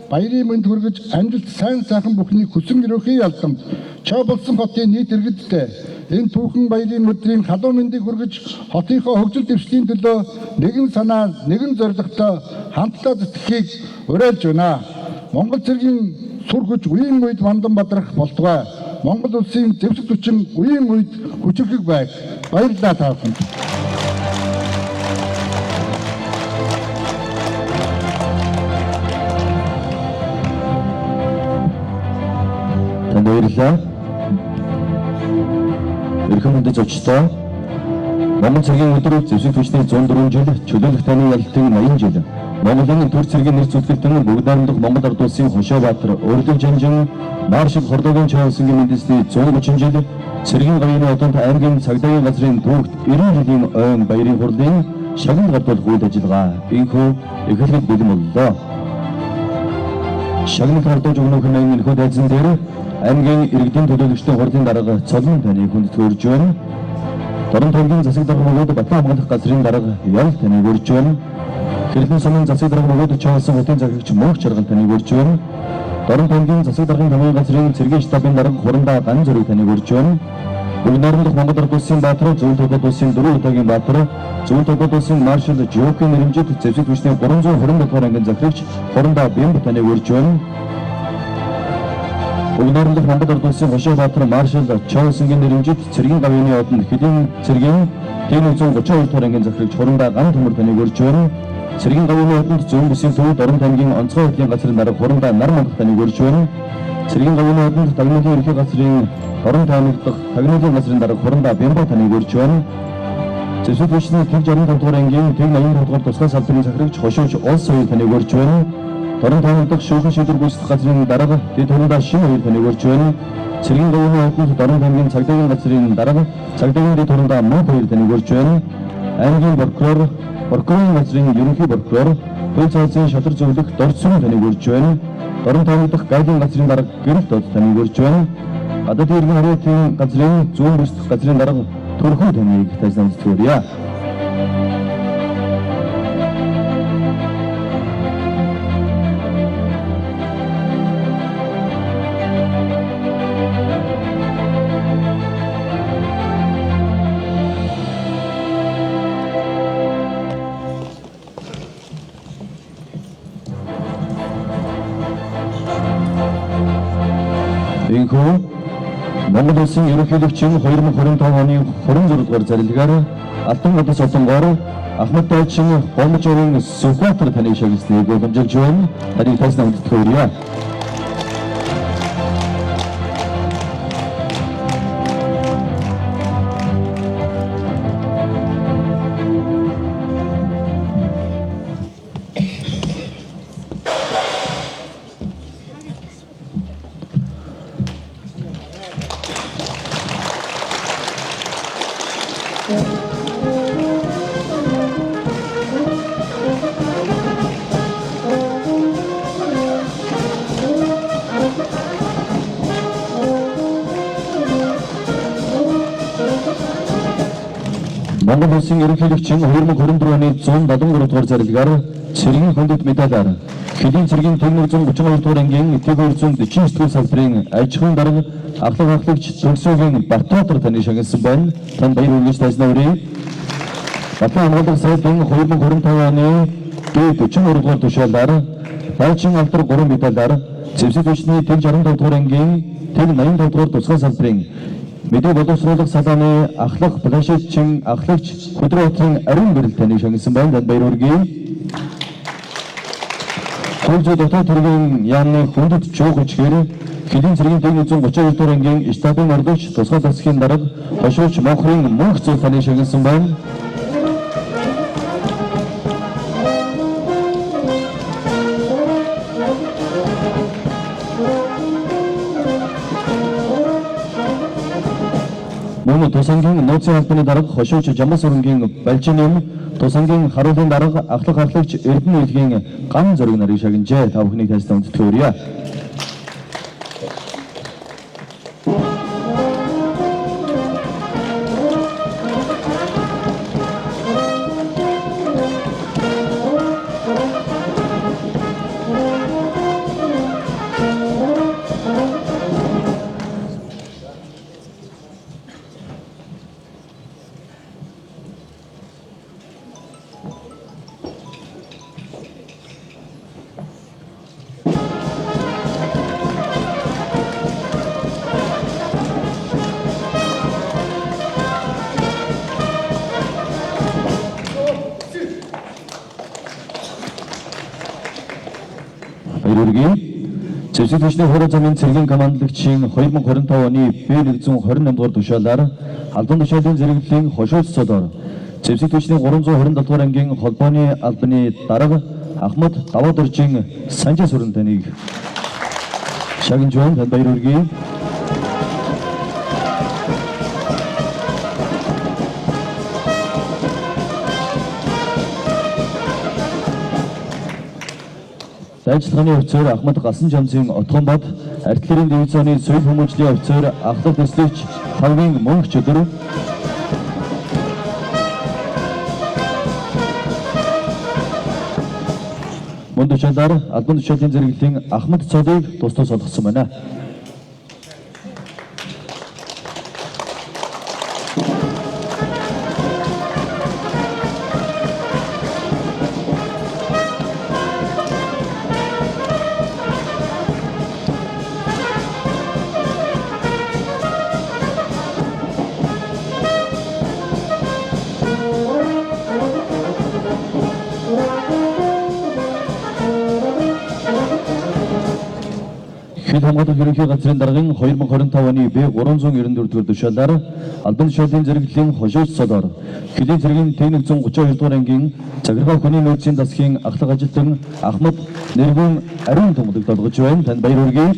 баярын мэнд хүргэж амжилт сайн сайхан бүхнийг хүсэн өрөөхийн ялдамд чой болсон хотын нийт иргэдтэй энэ түүхэн баярын өдрийн халуун мэндийг хүргэж хотынхоо хөгжил дэвшлийн төлөө нэгэн санаа, нэгэн зорилготой хамтдаа зүтгэхийг уриалж байна. Монгол цэргийн сүр хүч үеийн үед мандан бадрах болтугай. Монгол улсын зэвсэг түвшин үеийн үед хүчрхэг байг. Баярлалаа та бүхэнд. Танд баярлалаа. Эрхэм хүндэт зочдоо Монгол цэргийн өдөр зэвсэг түвшний 104 жил чөлөөлөх таны ялтын 80 жил Монголын төр цэргийн нэр зүтгэлтэн бүгд найрамдах Монгол ард улсын Хошообаатар Өрлөг Жанжин маршал хорлоогийн чой болсонгийн үндэсний 130 жил цэргийн гавьяаны одонд аймгийн цагдаагийн газрын түүхт 90 жилийн ойн баярын хурлын шагнал гардуулах үйл ажиллагаа инхүү эхлэхэд бэлэн боллоо. Шагнал гардуулж өгнөх нь энэхүү дайзан дээр аймгийн иргэдийн төлөөлөгчдийн хурлын дарга цолон таныг хүндэтгэж урьж байна. Дорн таймгийн засаг дарга бөгөөд Батлан хамгаалах газрын дарга ял таныг урьж байна. Хэрхэн сумын засаг дарга бөгөөд Чоолсон хотын захирагч Мөнх Жаргал таныг урьж байна. Дорн таймгийн засаг даргын хамгаалах газрын цэргийн штабын дарга Хурандаа Ган Зориг таныг урьж байна. Бүгд найрамдах Монгол Ард улсын баатар, Зөвлөлт холбоот улсын 4 удаагийн баатар, Зөвлөлт холбоот улсын маршал Жокийн нэрэмжит зэвсэг түвшний 327 дугаар ангийн захирагч Хурандаа Бямб таныг урьж байна. Бүгд найрамдах Монгол Ард улсын Хошоо баатар, маршал Чоолсонгийн нэрэмжит цэргийн гавьяаны одонд хэдийн цэргийн T132 дугаар ангийн захирагч Хурандаа Ган Төмөр таныг урьж байна. Цэргийн гавьяаны одонд зүүн бүсийн төв Дорн таймгийн онцгой хөтлийн газрын дарга Хурандаа Нар Мандах таныг урьж байна. Цэргийн гавьяаны одонд тагнуулын ерхий газрын Дорн таймд дахь тагнуулын газрын дарга Хурандаа Бямб таныг урьж байна. Зэвсэг түвшний Тэг 65 дугаар ангийн Тэг 85 дугаар тусгай салбарын захирагч Хошооч Улс хоёр таныг урьж байна. Дорн таймд дахь шүүхэн шийдвэр гүйцэтгэх газрын дарга Дэд Хурандаа Шин хоёр таныг урьж байна. Цэргийн гавьяаны одонд Дорн таймгийн цагдаагийн газрын дарга цагдаагийн Дэд Хурандаа Мөнх хоёр таныг урьж байна. Аймгийн прокурорын газрын ерөнхий прокурор хууль цаазын шатар зөвлөх Дорцсон таныг урьж байна. Дорн таймд дахь гайдын газрын дарга Гэрэлт Дод таныг урьж байна. Гадаадын иргэн хариуцлагын газрын зүүн бүсдэх газрын дарга Төрхөө таныг тайлбарлаж өгье. Энэхүү Монгол улсын ерөнхийлөгчийн 2025 оны 26 дугаар зарилгаар Алтан гадас одонгоор Ахмад Дайчин Гомжовын Сүхбаатар таныг шагналыг уламжилж байна. Харин тасна үлдэтгэвэрье. Монгол улсын ерөнхийлөгчийн 2024 оны 173 дугаар зарилгаар цэргийн хүндэт медалаар Хөлийн цэргийн Тэг 132 дугаар ангийн Тэг 249 дугаар салбарын аж ахуйн дарга ахлагч Төгсөгийн Баттбаатар таныг шагналсан байна. Танд баяр хүргэж тайлбарая. Батлан хамгаалах сайдын 2025 оны Д43 дугаар тушаалаар Байчин алдар 3 медалаар зэвсэг түвшний Тэг 65 дугаар ангийн Тэг 85 дугаар тусгай салбарын мэдээ боловсруулах салааны ахлах планшетчин ахлагч Хөдрөөгийн Ариун Гэрэл таныг шагналсан байна. Танд баяр хүргэе. Хууль дотоод төргийн яамны хүндэт чуух хүчгээр Хөлийн цэргийн Тэг 132 дугаар ангийн штабын орлогч тусгай засгийн дарга Хошооч Монхрын Мөнх Зул таныг шагналсан байна. Мөн тусангийн нууцын албаны дарга Хошооч Жамбас өрөнгийн Балжин тусангийн харуулын дарга ахлагч Эрдэнэ үлгийн Ган Зориг нарыг шагнажээ. Та бүхнийг тайлбарлан үлдэтгэвэрье. Зэвсэг түвшний хороо замын цэргийн командлагчийн 2025 оны Б128 дугаар тушаалаар албан тушаалын зэрэглэлийн Хошооч цодоор зэвсэг түвшний 327 дугаар ангийн холбооны албаны дарга Ахмад Даваадоржийн Санжаа сүрэн таныг шагнаж байна. Танд баяр хүргэе. Дайчилгааны офицер Ахмад Гасан Жамсын Отгонбад, артиллерийн дивизионы соёл хүмүүжлийн офицер Ахлах төслөгч Тавгийн Мөнх Чөдөр, мөн тушаалаар албан тушаалын зэрэглэлийн Ахмад Цодыг тус олгосон байна. Хил хамгаалах ерөнхий газрын даргын 2025 оны Б394 тушаалаар албан тушаалын зэрэглэлийн хошууч цодоор Хилийн цэргийн Т132 дугаар ангийн Цагиргаа хүний нөөцийн засгийн ахлах ажилтан Ахмад Нэргэн ариун томдогт олгож байна. Танд баяр хүргэе.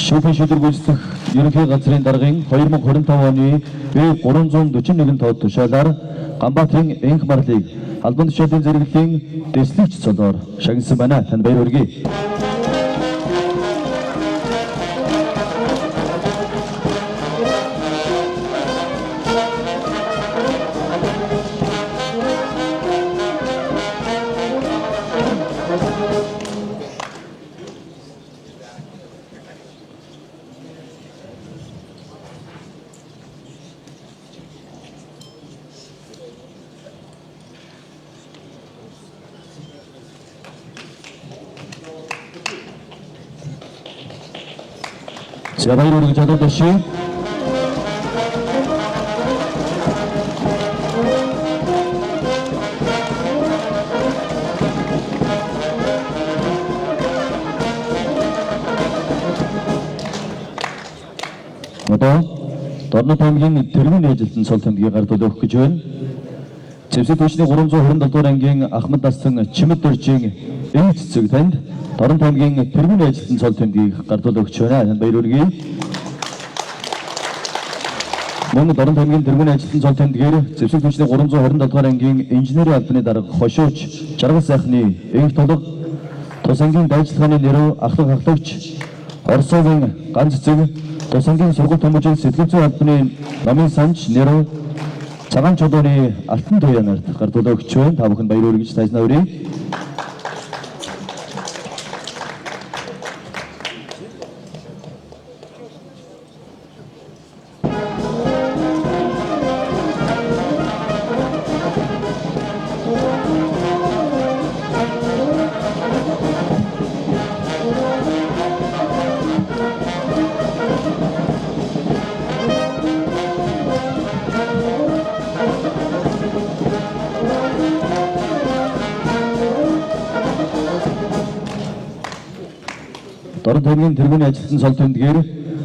Шүүхийн шийдвэр гүйцэтгэх ерөнхий газрын даргын 2025 оны Б341 тоо тушаалаар Ганбаатарын энх марлыг албан тушаалын зэрэглэлийн дэслэгч цодоор шагнасан байна. Танд баяр хүргэе. За баяр хүргэж чадвартай. Одоо Дорнод аймгийн тэргүүн ажилтан цол тэмдгийг гардуул өгөх гэж байна. Зэвсэг түвшний 327 дугаар ангийн Ахмад Дасан Чимэд дөржийн энэ цэцэг танд Дорнод аймгийн тэргүүн ажилтан цол тэмдгийг гардуул өгч байна. Танд баяр хүргэе. Мөн Дорнод аймгийн тэргүүн ажилтан цол тэмдгээр зэвсэг түвшний 327 дугаар ангийн инженерийн албаны дарга хошууч Жаргал сайхны энх толго тус ангийн дайчилгааны нэрөө ахлагч Оросовын ганц цэцэг тус ангийн сургууль хүмүүжил сэтгэл зүйн албаны номын санч нэрөө Цагаан чулууны алтан туяанаар гардуул өгч байна. Та бүхэн баяр хүргэж тайзнаа өрье. Дорнод аймгийн тэргүүний ажилтан цол тэмдгээр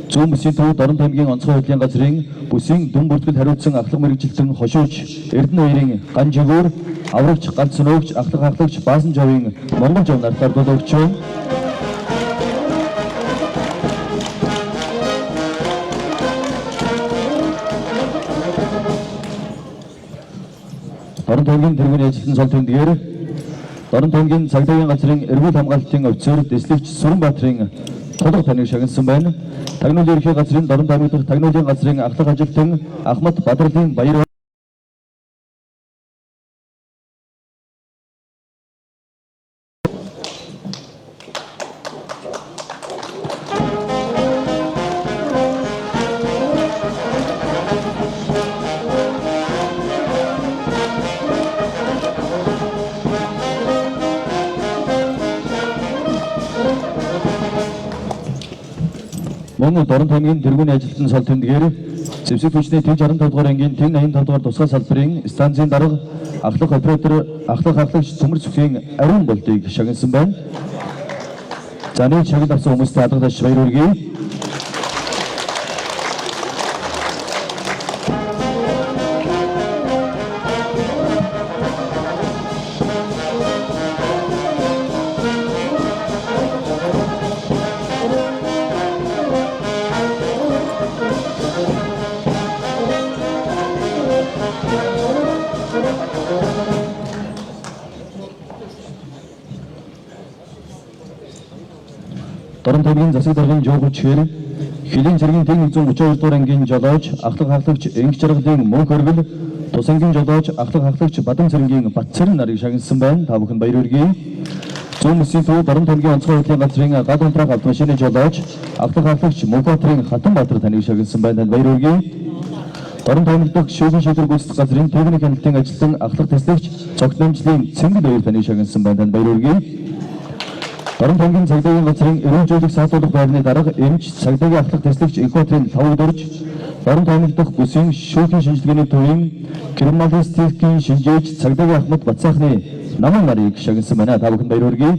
зүүн бүсийн төв Дорнод аймгийн онцгой хурлын газрын бүсийн дүн бүртгэл хариуцсан ахлах мэрэгжилтэн хошууч Эрдэнэ 2-ын ган жигүүр аврагч ганц өнөөгч ахлагч Баасан Жовын Монгол жавнаар гардуул өгч байна. Дорнод аймгийн тэргүүний ажилтан цол тэмдгээр Дорнод аймгийн цагдаагийн газрын эрүүл хамгаалалтын офицер дэслэгч Сүрэнбаатрын толгой таныг шагнасан байна. Тагнуулын ерөнхий газрын Дорнод аймаг дахь тагнуулын газрын ахлах ажилтан Ахмад Бадрлын баяр. Мөн Дорнод аймгийн тэргүүний ажилтан цол тэмдгээр зэвсэг түвшний Т65 дугаар ангийн Т85 дугаар тусгай салбарын станцын дарга ахлах оператор ахлагч Төмөр Сүхийн ариун болтыг шагнасан байна. За нэг шагнал авсан хүмүүстээ алгадаж баяр хүргэе. Орон таймгийн засаг даргын жуулчээр Хилийн цэргийн тэг 132 дугаар ангийн жолооч ахлах хахлагч Энх жаргалын мөнх оргил тус ангийн жолооч ахлах хахлагч Бадан цэргийн Батцэрэн нарыг шагнасан байна. Та бүхэн баяр хүргэе. Зүүн мөсийн төв Орон таймгийн онцгой хөтлийн газрын гал унтраах автомашины жолооч ахлах хахлагч Мөнхбаатарын Хатанбаатар таныг шагнасан байна. Танд баяр хүргэе. Орон таймд дахь шүүхийн шийдвэр гүйцэтгэх газрын техник хяналтын ажилтан ахлах тэслагч цогтномжлын Цэнгэл баяр таныг шагнасан байна. Танд баяр хүргэе. Орон таймгийн цагдаагийн газрын эрүүл зүйлийг саатуулах байрны дарга эмч цагдаагийн ахлах тэслагч Энхбаатарын тавг дурж Орон таймд дахь бүсийн шүүхийн шинжилгээний төвийн криминалистикийн шинжээч цагдаагийн Ахмад Бацаахны намын нарыг шагнасан байна. Та бүхэнд баяр хүргэе.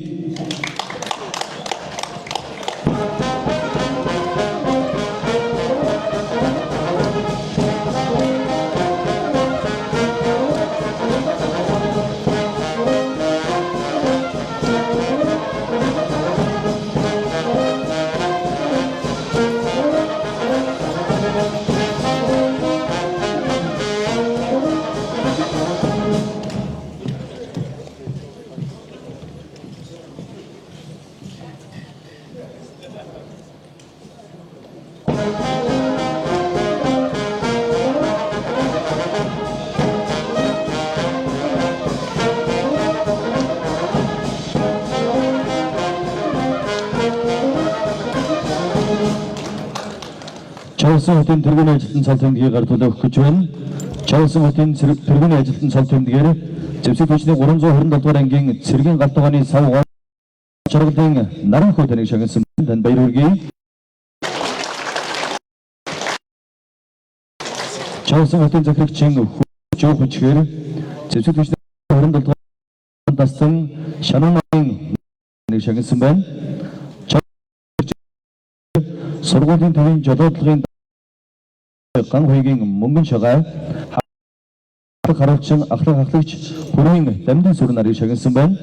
Чавсан хотын тэргүүний ажилтан цал тэмдгийг гартуулах гэж байна. Чавсан хотын тэргүүний ажилтан цал тэмдгээр Зэвсэг түвшний 327 дугаар ангийн цэргийн галтгааны сав жаргалын наран хөө таныг шагнасан байна. Танд баяр хүргэе. Чавсан хотын захирагчин Жоо хүчгээр Зэвсэг түвшний 27 дугаар дасан шанааны таныг шагнасан байна. Сургуулийн төвийн жолоодлагын ган хуйгийн мөнгөн шагаа харуулчин ахлах хахлагч хүрийн дамдын сүр нарыг шагнасан байна.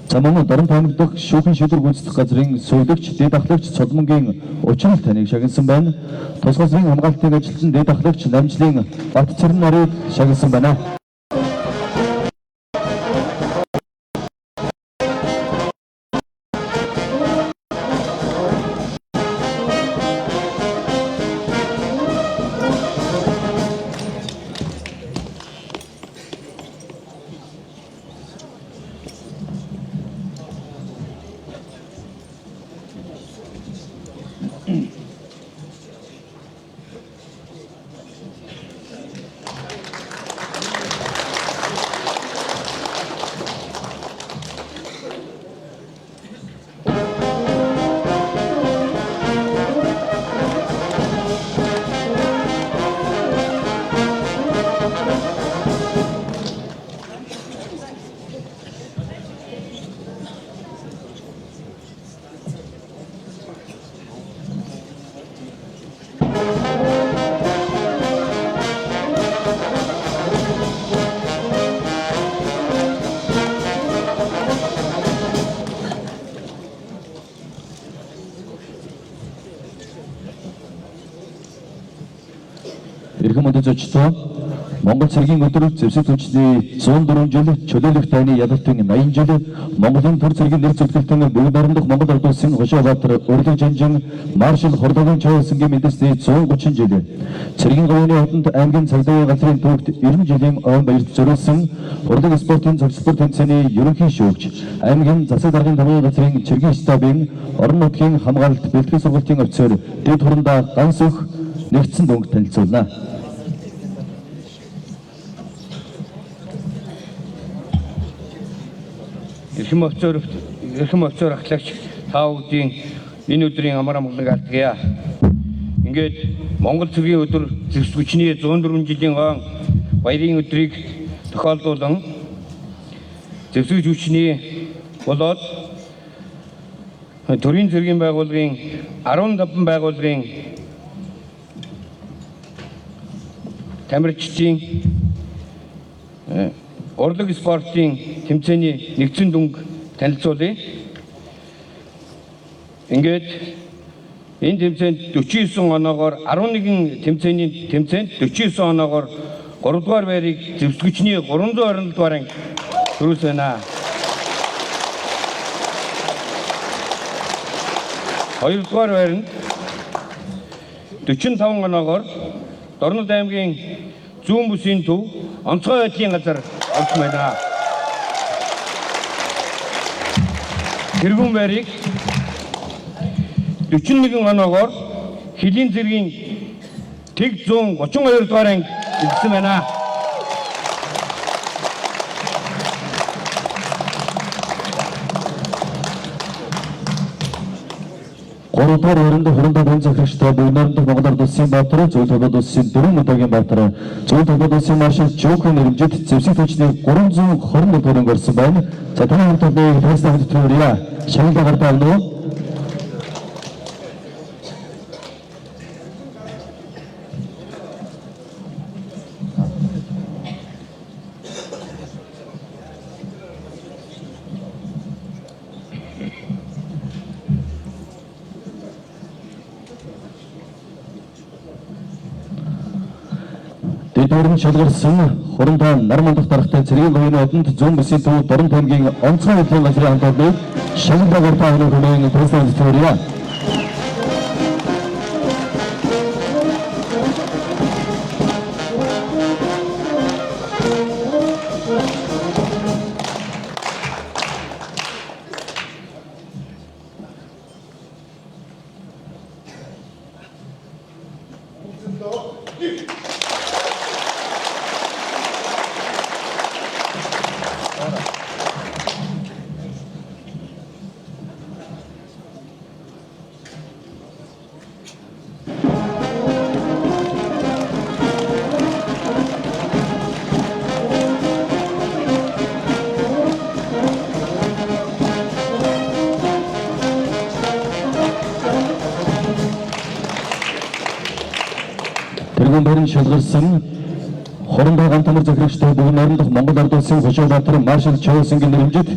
За мөн Орон таймд дахь шүүхийн шийдвэр гүйцэтгэх газрын сувлагч дэд ахлагч Цолмонгийн Учрал таныг шагнасан байна. Тус газрын хамгаалтын ажилтан дэд ахлагч Намжлын Батцэрэн нарыг шагнасан байна. Иргэн мөндөд зочдоо Монгол цэргийн өдөр Зэвсэг түвшний 104 жил чөлөөлөх тайны ялалтын 80 жил Монголын төр цэргийн нэр зөвлөлтөнд бүгд найрамдах Монгол Орд улсын Хошообаатар Урилга Жанжин маршал Хордогийн Чавсангийн мэдээсний 130 жил цэргийн говьны хотод аймгийн цагдаагийн газрын төвд 90 жилийн он баярт зориулсан урлаг спортын цогцлбор тэмцээний ерөнхий шүүгч аймгийн засаг даргын тамгын газрын цэргийн штабын орон нутгийн хамгаалалт бэлтгэл сургалтын офицер дэд хурандаа ганц өх нэгдсэн дүнг танилцуулна. Эрхэм офицер ахлагч та бүдийн энэ өдрийн амар амгаланг алдгая. Ингээд Монгол цэргийн өдөр Зэвсэг түвшний 104 жилийн он баярын өдрийг тохиолдуулан Зэвсэг түвшний болоод төрийн цэргийн байгууллагын 15 байгууллагын тамирчдын урлаг спортын тэмцээний нэгдсэн дүнг танилцуулъя. Ингээд энэ тэмцээнд 49 оноогоор 11 тэмцээнд 49 оноогоор 3 дугаар байрыг Зэвсэг түвшний 327 дугаар анги төрүүлсэн байна. 2-р байранд 45 оноогоор Дорнод аймгийн зүүн бүсийн төв онцгой байдлын газар олж байна. Тэргүүн байрыг 41 оноогоор Хөлийн зэргийн Тэг 132-р анги эзэлсэн байна. Гуравдугаар байранд хурандаа байн захирагчтай бүгд найрамдах Монгол Ард улсын баатар, Зөв Толгойд улсын 4 удаагийн баатар, Зөв Толгойд улсын маршал Жокын нэрмжит зэвсэг төчний 320 дугаар орсон байна. За танай хамтлагийн президент Виктория шагналаа гартаа авна уу? Дэдвэрэн шалгарсан хурандаа Нармандах даргатай цэргийн говийн одонд зүүн бүсийн төв Дорнод аймгийн онцгой байдлын газрын хамтлагийг шагналаа гартаа авна хэмээн президент Виктория. Тэргүүн байрны шалгарсан хурандаа гантамар захирагчтай бүгд найрамдах Монгол Ард улсын Хошоо баатар маршал Чоосингийн нэрмжит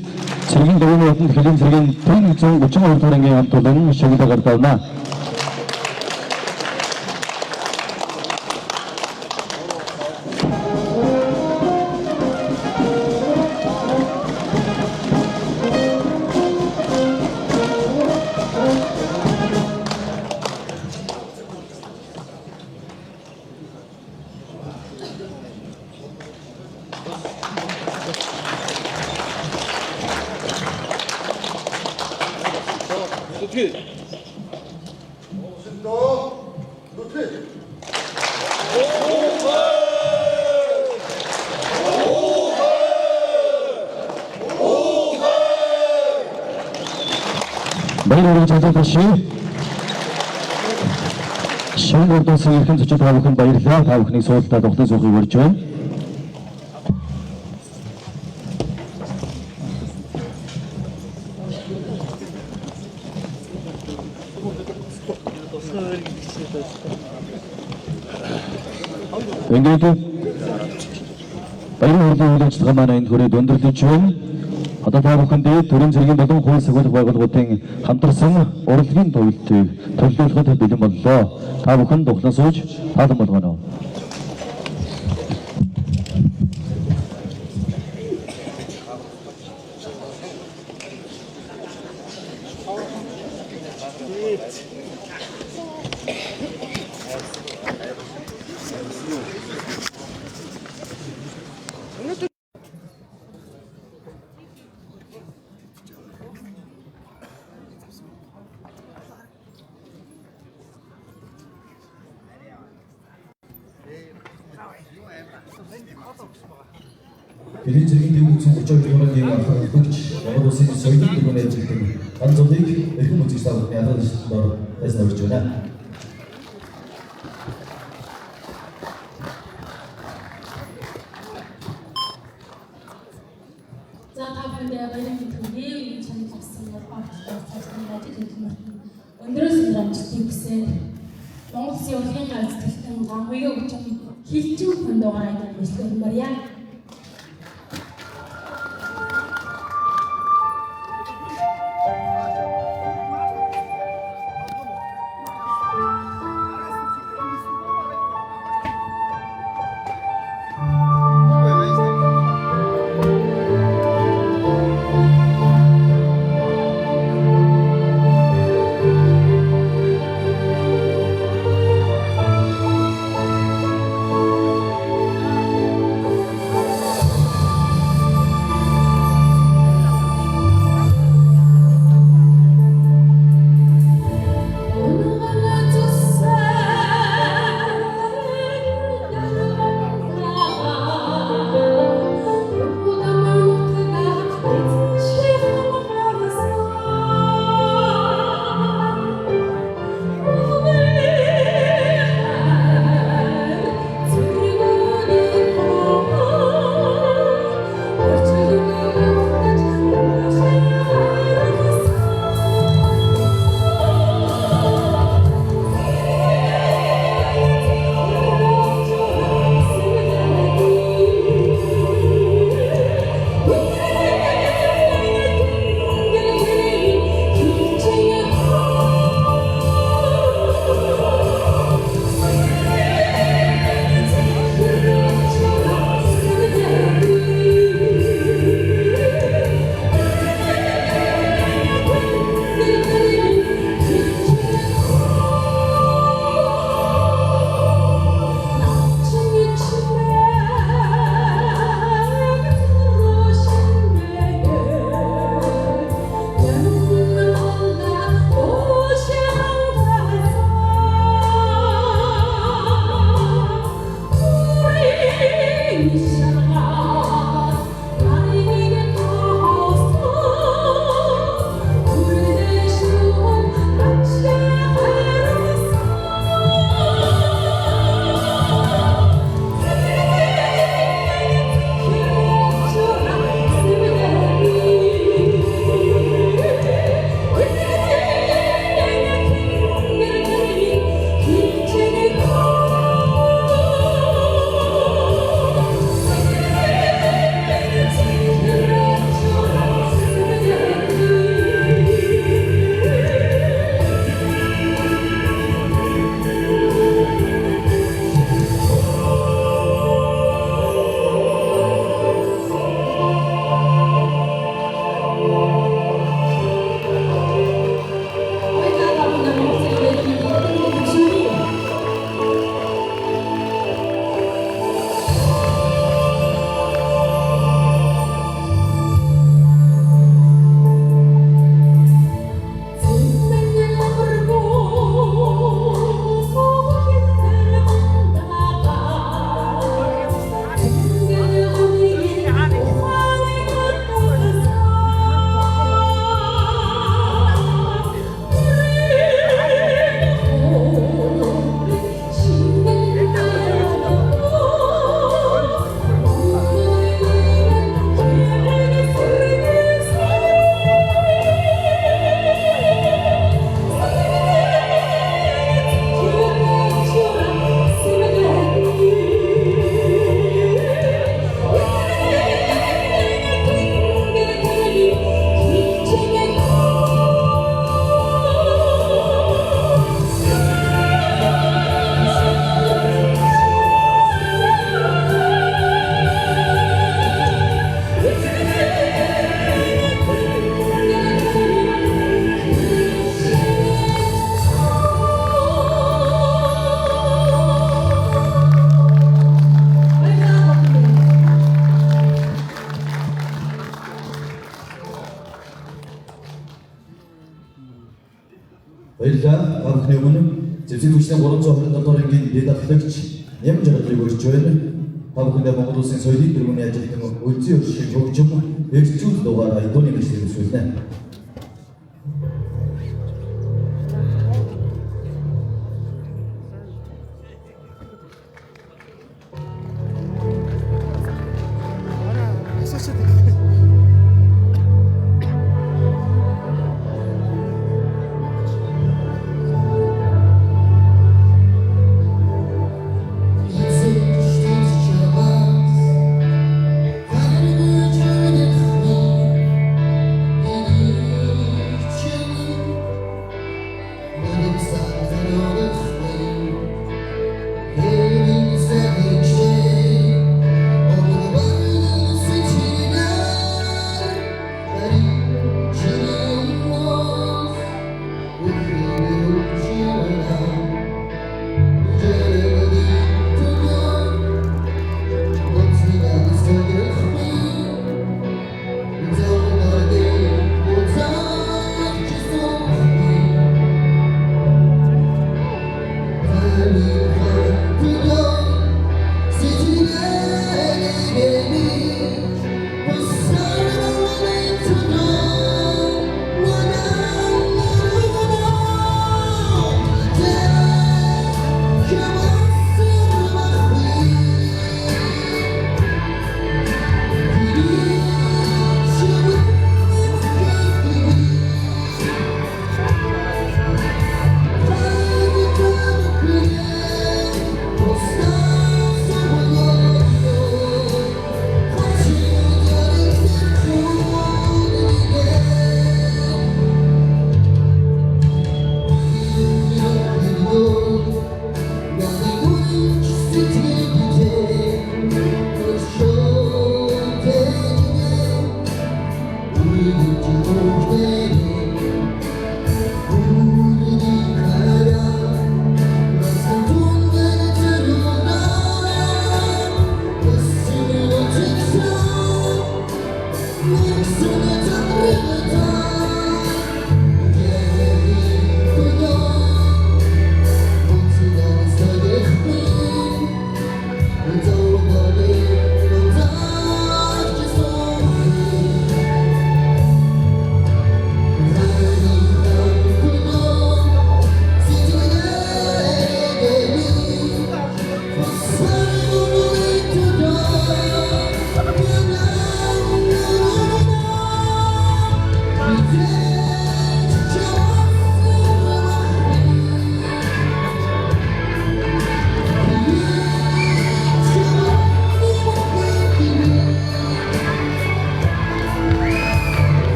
цэргийн говийн одонд Хөлийн зэргийн Тэг 132 дугаар ангийн хамтлагийн шагналаа гартаа авна. Баярлалаа залуучууд. Шангар дуусан эрхэм зочид та бүхэнд баярлалаа. Та бүхний суултаа тогтсон суухыг урьж байна. Ингээд баярлалаа үйлчлэг маань энэ хүрээд өндөрлөж байна. Одоо та бүхэндээ төрийн зэргийн болон хууль сахиулах байгууллагуудын хамтарсан урлагийн төвлөлтийг төлөвлөхөд бэлэн боллоо. Та бүхэн дуглан сууж таалан болгоно. Хөлийн зэргийн Тэг 132 дугаар ангийн хамтлагч Монгол улсын соёлын төвөөр эзэлдэг ганцлыг эрхэм үзэгч та бүхний ядаж дор тайсан урьж байна. За та бүхэндээ баяр хүргэе. Чанд авсан оролцоо цаашдын ажил хөдөлмөрт өндрөөс өндөр амжилтыг хүсье. Монгол Улсын урлагийн ганцлалтын гамбигийн өчиг хилчин хөндөгөр аяг бичлэг мөрья. та бүхний өмнө зэвсэг түвшний 327 дугаар ангийн дэд ахлагч Нямж жаргалыг өргөж байна. Та бүхэндээ Монгол Улсын соёлын тэргүүний ажилтан Өлзий өршиг хөгжим эрсжүүл дугаар айдууны мэдлэг өсвөлнэ.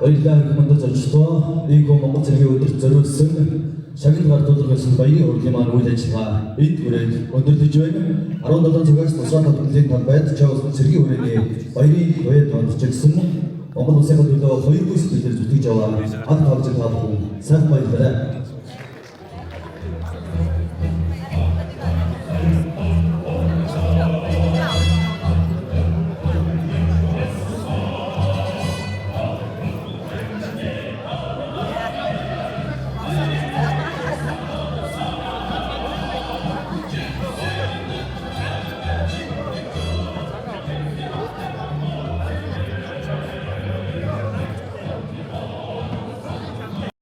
Баярлалаа мандаж очлоо. Эго Монгол цэргийн өдөрт зориулсан шагнал гардуулах гэсэн баярын урлагийн маань үйл ажиллагаа энд хүрээд өндөрлөж байна. 17 цагаас тусгай татварлын тал байд чавсан цэргийн хүрээний баярын туяа тооцогдсон Монгол улсын төлөө 2 бүс төлөөр зүтгэж аваа анх тавж байгаа хүн сайн баярлалаа.